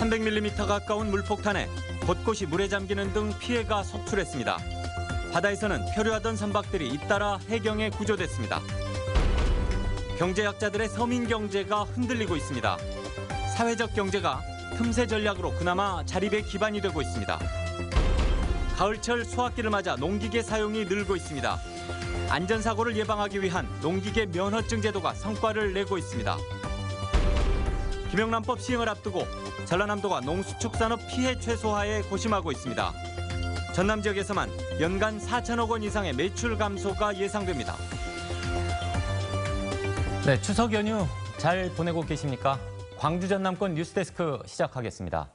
300mm 가까운 물폭탄에 곳곳이 물에 잠기는 등 피해가 속출했습니다. 바다에서는 표류하던 선박들이 잇따라 해경에 구조됐습니다. 경제학자들의 서민 경제가 흔들리고 있습니다. 사회적 경제가 틈새 전략으로 그나마 자립의 기반이 되고 있습니다. 가을철 수확기를 맞아 농기계 사용이 늘고 있습니다. 안전사고를 예방하기 위한 농기계 면허증 제도가 성과를 내고 있습니다. 김영란법 시행을 앞두고 전라남도가 농수축산업 피해 최소화에 고심하고 있습니다. 전남 지역에서만 연간 4천억 원 이상의 매출 감소가 예상됩니다. 네, 추석 연휴 잘 보내고 계십니까? 광주 전남권 뉴스데스크 시작하겠습니다.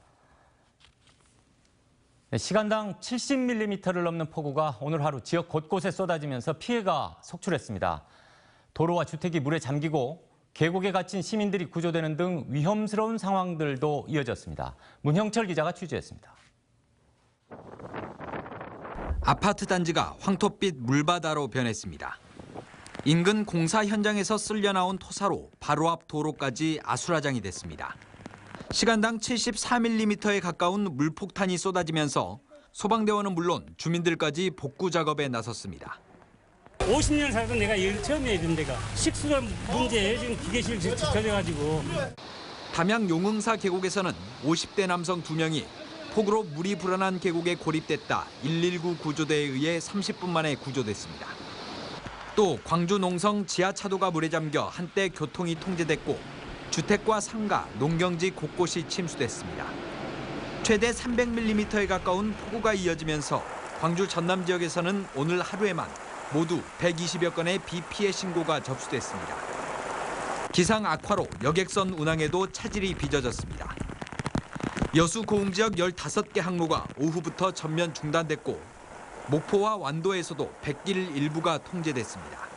네, 시간당 70mm를 넘는 폭우가 오늘 하루 지역 곳곳에 쏟아지면서 피해가 속출했습니다. 도로와 주택이 물에 잠기고 계곡에 갇힌 시민들이 구조되는 등 위험스러운 상황들도 이어졌습니다. 문형철 기자가 취재했습니다. 아파트 단지가 황토빛 물바다로 변했습니다. 인근 공사 현장에서 쓸려나온 토사로 바로 앞 도로까지 아수라장이 됐습니다. 시간당 74mm에 가까운 물폭탄이 쏟아지면서 소방대원은 물론 주민들까지 복구 작업에 나섰습니다. 50년 살던 내가 여기 처음이에요, 이런 데가. 식수가 문제예요, 지금 기계실 젖어가지고. 담양 용흥사 계곡에서는 50대 남성 2명이 폭우로 물이 불어난 계곡에 고립됐다 119 구조대에 의해 30분 만에 구조됐습니다. 또 광주 농성 지하차도가 물에 잠겨 한때 교통이 통제됐고 주택과 상가, 농경지 곳곳이 침수됐습니다. 최대 300mm에 가까운 폭우가 이어지면서 광주 전남 지역에서는 오늘 하루에만 모두 120여 건의 비 피해 신고가 접수됐습니다. 기상 악화로 여객선 운항에도 차질이 빚어졌습니다. 여수 고흥지역 15개 항로가 오후부터 전면 중단됐고 목포와 완도에서도 백길 일부가 통제됐습니다.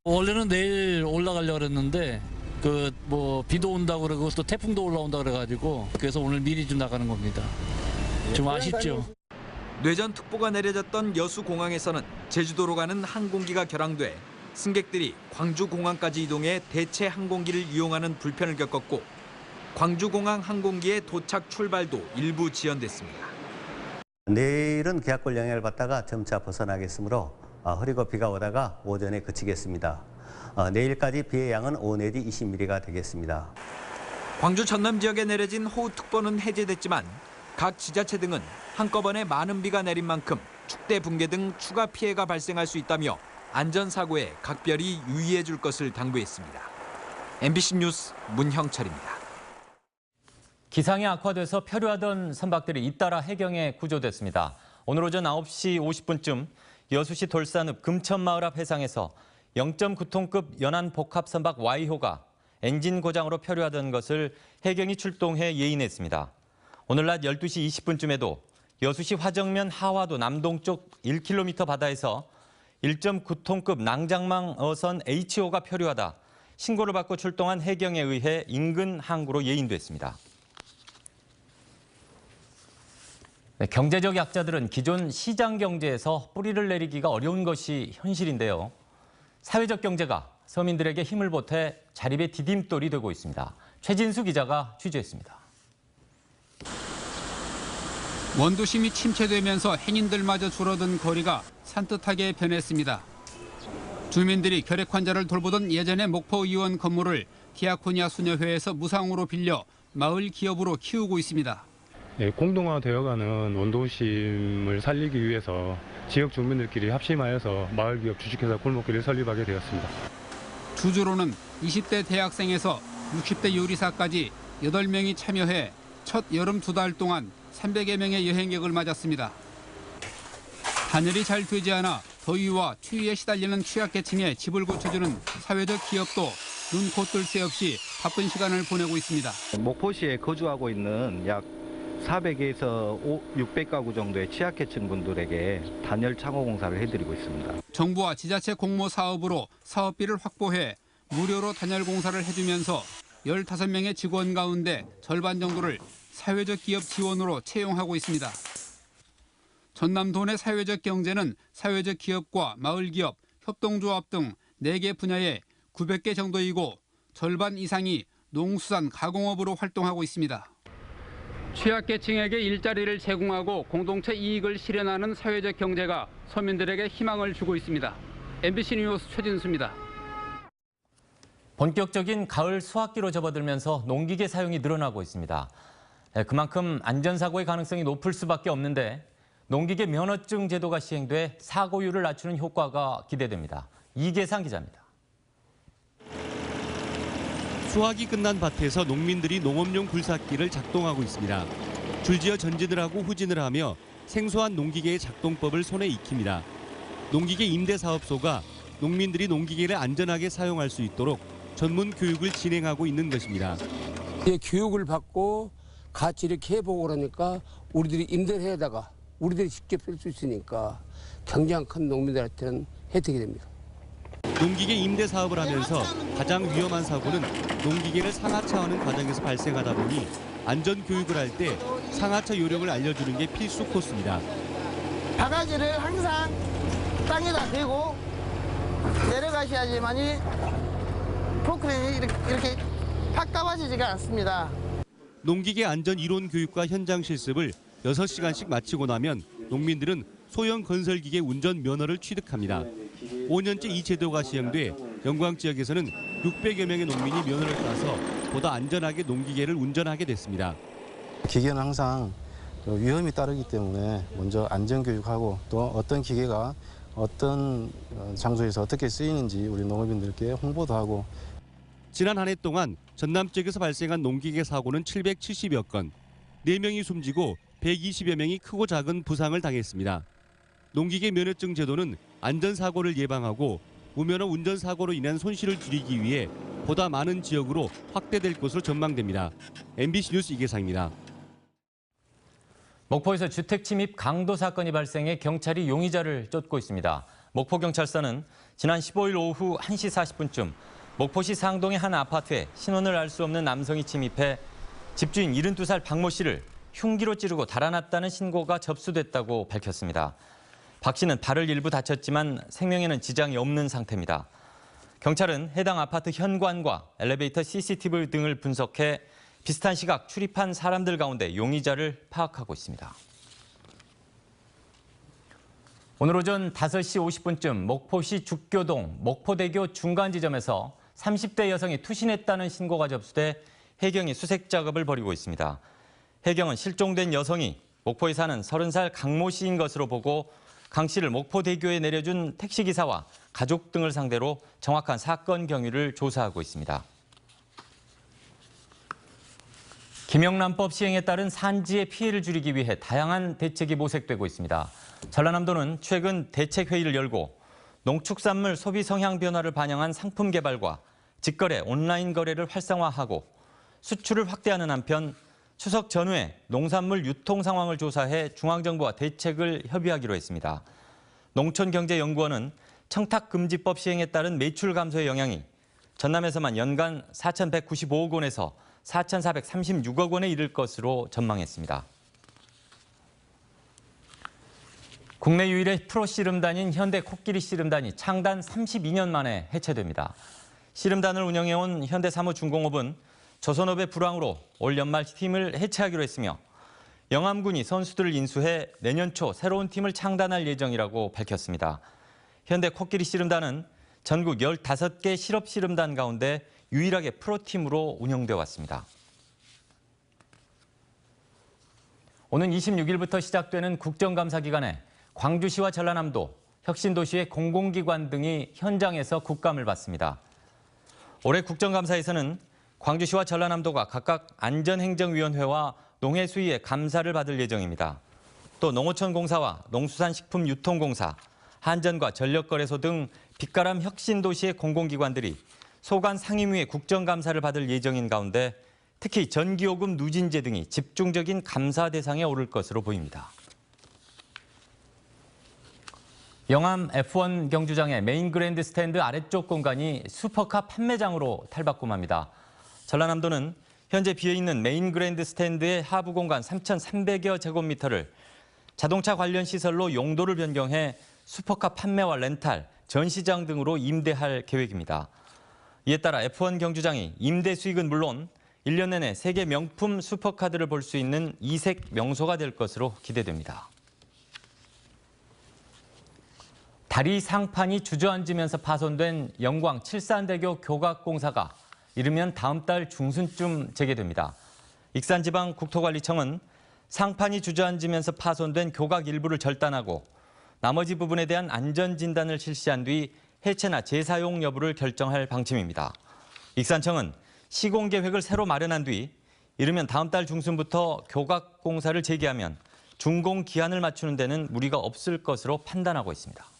원래는 내일 올라가려고 그랬는데 비도 온다고 그러고 또 태풍도 올라온다고 그래가지고 그래서 오늘 미리 좀 나가는 겁니다. 좀 아쉽죠. 뇌전특보가 내려졌던 여수공항에서는 제주도로 가는 항공기가 결항돼 승객들이 광주공항까지 이동해 대체 항공기를 이용하는 불편을 겪었고 광주공항 항공기의 도착 출발도 일부 지연됐습니다. 내일은 계약골 영향을 받다가 점차 벗어나겠으므로 흐리고 비가 오다가 오전에 그치겠습니다. 내일까지 비의 양은 5 내지 20mm가 되겠습니다. 광주 전남 지역에 내려진 호우특보는 해제됐지만 각 지자체 등은 한꺼번에 많은 비가 내린 만큼 축대 붕괴 등 추가 피해가 발생할 수 있다며 안전사고에 각별히 유의해 줄 것을 당부했습니다. MBC 뉴스 문형철입니다. 기상이 악화돼서 표류하던 선박들이 잇따라 해경에 구조됐습니다. 오늘 오전 9시 50분쯤 여수시 돌산읍 금천마을 앞 해상에서 0.9톤급 연안 복합 선박 Y호가 엔진 고장으로 표류하던 것을 해경이 출동해 예인했습니다. 오늘 낮 12시 20분쯤에도 여수시 화정면 하화도 남동쪽 1km 바다에서 1.9톤급 낭장망 어선 H호가 표류하다 신고를 받고 출동한 해경에 의해 인근 항구로 예인됐습니다. 네, 경제적 약자들은 기존 시장 경제에서 뿌리를 내리기가 어려운 것이 현실인데요. 사회적 경제가 서민들에게 힘을 보태 자립의 디딤돌이 되고 있습니다. 최진수 기자가 취재했습니다. 원도심이 침체되면서 행인들마저 줄어든 거리가 산뜻하게 변했습니다. 주민들이 결핵 환자를 돌보던 예전의 목포의원 건물을 디아코니아 수녀회에서 무상으로 빌려 마을 기업으로 키우고 있습니다. 네, 공동화되어가는 원도심을 살리기 위해서 지역 주민들끼리 합심하여서 마을기업 주식회사 골목길을 설립하게 되었습니다. 주주로는 20대 대학생에서 60대 요리사까지 8명이 참여해 첫 여름 2달 동안 300여 명의 여행객을 맞았습니다. 단열이 잘 되지 않아 더위와 추위에 시달리는 취약계층에 집을 고쳐주는 사회적 기업도 눈코 뜰 새 없이 바쁜 시간을 보내고 있습니다. 목포시에 거주하고 있는 약 400에서 600가구 정도의 취약계층 분들에게 단열 창호 공사를 해드리고 있습니다. 정부와 지자체 공모 사업으로 사업비를 확보해 무료로 단열 공사를 해주면서 15명의 직원 가운데 절반 정도를 사회적 기업 지원으로 채용하고 있습니다. 전남도 내 사회적 경제는 사회적 기업과 마을 기업, 협동조합 등 4개 분야에 900개 정도이고 절반 이상이 농수산 가공업으로 활동하고 있습니다. 취약계층에게 일자리를 제공하고 공동체 이익을 실현하는 사회적 경제가 서민들에게 희망을 주고 있습니다. MBC 뉴스 최진수입니다. 본격적인 가을 수확기로 접어들면서 농기계 사용이 늘어나고 있습니다. 그만큼 안전사고의 가능성이 높을 수밖에 없는데 농기계 면허증 제도가 시행돼 사고율을 낮추는 효과가 기대됩니다. 이계상 기자입니다. 수확이 끝난 밭에서 농민들이 농업용 굴삭기를 작동하고 있습니다. 줄지어 전진을 하고 후진을 하며 생소한 농기계의 작동법을 손에 익힙니다. 농기계 임대사업소가 농민들이 농기계를 안전하게 사용할 수 있도록 전문 교육을 진행하고 있는 것입니다. 교육을 받고 같이 이렇게 해보고 그러니까 우리들이 임대를 해다가 우리들이 직접 쓸 수 있으니까 경쟁 큰 농민들한테는 혜택이 됩니다. 농기계 임대 사업을 하면서 가장 위험한 사고는 농기계를 상하차하는 과정에서 발생하다 보니 안전 교육을 할 때 상하차 요령을 알려주는 게 필수 코스입니다. 바가지를 항상 땅에다 대고 내려가셔야지만이 포크레인이 이렇게 팍 까봐지지가 않습니다. 농기계 안전 이론 교육과 현장 실습을 6시간씩 마치고 나면 농민들은 소형 건설기계 운전 면허를 취득합니다. 5년째 이 제도가 시행돼 영광 지역에서는 600여 명의 농민이 면허를 따서 보다 안전하게 농기계를 운전하게 됐습니다. 기계는 항상 위험이 따르기 때문에 먼저 안전교육하고 또 어떤 기계가 어떤 장소에서 어떻게 쓰이는지 우리 농업인들께 홍보도 하고. 지난 한 해 동안 전남 지역에서 발생한 농기계 사고는 770여 건, 4명이 숨지고 120여 명이 크고 작은 부상을 당했습니다. 농기계 면허증 제도는 안전사고를 예방하고 무면허 운전사고로 인한 손실을 줄이기 위해 보다 많은 지역으로 확대될 것으로 전망됩니다. MBC 뉴스 이계상입니다. 목포에서 주택 침입 강도 사건이 발생해 경찰이 용의자를 쫓고 있습니다. 목포경찰서는 지난 15일 오후 1시 40분쯤 목포시 상동의 한 아파트에 신원을 알 수 없는 남성이 침입해 집주인 72살 박모 씨를 흉기로 찌르고 달아났다는 신고가 접수됐다고 밝혔습니다. 박 씨는 발을 일부 다쳤지만 생명에는 지장이 없는 상태입니다. 경찰은 해당 아파트 현관과 엘리베이터 CCTV 등을 분석해 비슷한 시각 출입한 사람들 가운데 용의자를 파악하고 있습니다. 오늘 오전 5시 50분쯤 목포시 죽교동 목포대교 중간 지점에서 30대 여성이 투신했다는 신고가 접수돼 해경이 수색 작업을 벌이고 있습니다. 해경은 실종된 여성이 목포에 사는 30살 강모 씨인 것으로 보고 강 씨를 목포대교에 내려준 택시기사와 가족 등을 상대로 정확한 사건 경위를 조사하고 있습니다. 김영란법 시행에 따른 산지의 피해를 줄이기 위해 다양한 대책이 모색되고 있습니다. 전라남도는 최근 대책회의를 열고 농축산물 소비 성향 변화를 반영한 상품 개발과 직거래, 온라인 거래를 활성화하고 수출을 확대하는 한편 추석 전후에 농산물 유통 상황을 조사해 중앙정부와 대책을 협의하기로 했습니다. 농촌경제연구원은 청탁금지법 시행에 따른 매출 감소의 영향이 전남에서만 연간 4,195억 원에서 4,436억 원에 이를 것으로 전망했습니다. 국내 유일의 프로 씨름단인 현대 코끼리 씨름단이 창단 32년 만에 해체됩니다. 씨름단을 운영해온 현대사무중공업은 조선업의 불황으로 올 연말 팀을 해체하기로 했으며 영암군이 선수들을 인수해 내년 초 새로운 팀을 창단할 예정이라고 밝혔습니다. 현대 코끼리 씨름단은 전국 15개 실업 씨름단 가운데 유일하게 프로팀으로 운영돼 왔습니다. 오는 26일부터 시작되는 국정감사 기간에 광주시와 전라남도, 혁신도시의 공공기관 등이 현장에서 국감을 받습니다. 올해 국정감사에서는 광주시와 전라남도가 각각 안전행정위원회와 농해수위의 감사를 받을 예정입니다. 또 농어촌공사와 농수산식품유통공사, 한전과 전력거래소 등 빛가람 혁신도시의 공공기관들이 소관 상임위의 국정감사를 받을 예정인 가운데 특히 전기요금 누진제 등이 집중적인 감사 대상에 오를 것으로 보입니다. 영암 F1 경주장의 메인 그랜드 스탠드 아래쪽 공간이 슈퍼카 판매장으로 탈바꿈합니다. 전라남도는 현재 비어있는 메인 그랜드 스탠드의 하부 공간 3,300여 제곱미터를 자동차 관련 시설로 용도를 변경해 슈퍼카 판매와 렌탈, 전시장 등으로 임대할 계획입니다. 이에 따라 F1 경주장이 임대 수익은 물론 1년 내내 세계 명품 슈퍼카들을 볼 수 있는 이색 명소가 될 것으로 기대됩니다. 다리 상판이 주저앉으면서 파손된 영광 칠산대교 교각공사가 이르면 다음 달 중순쯤 재개됩니다. 익산지방국토관리청은 상판이 주저앉으면서 파손된 교각 일부를 절단하고 나머지 부분에 대한 안전진단을 실시한 뒤 해체나 재사용 여부를 결정할 방침입니다. 익산청은 시공 계획을 새로 마련한 뒤 이르면 다음 달 중순부터 교각 공사를 재개하면 준공 기한을 맞추는 데는 무리가 없을 것으로 판단하고 있습니다.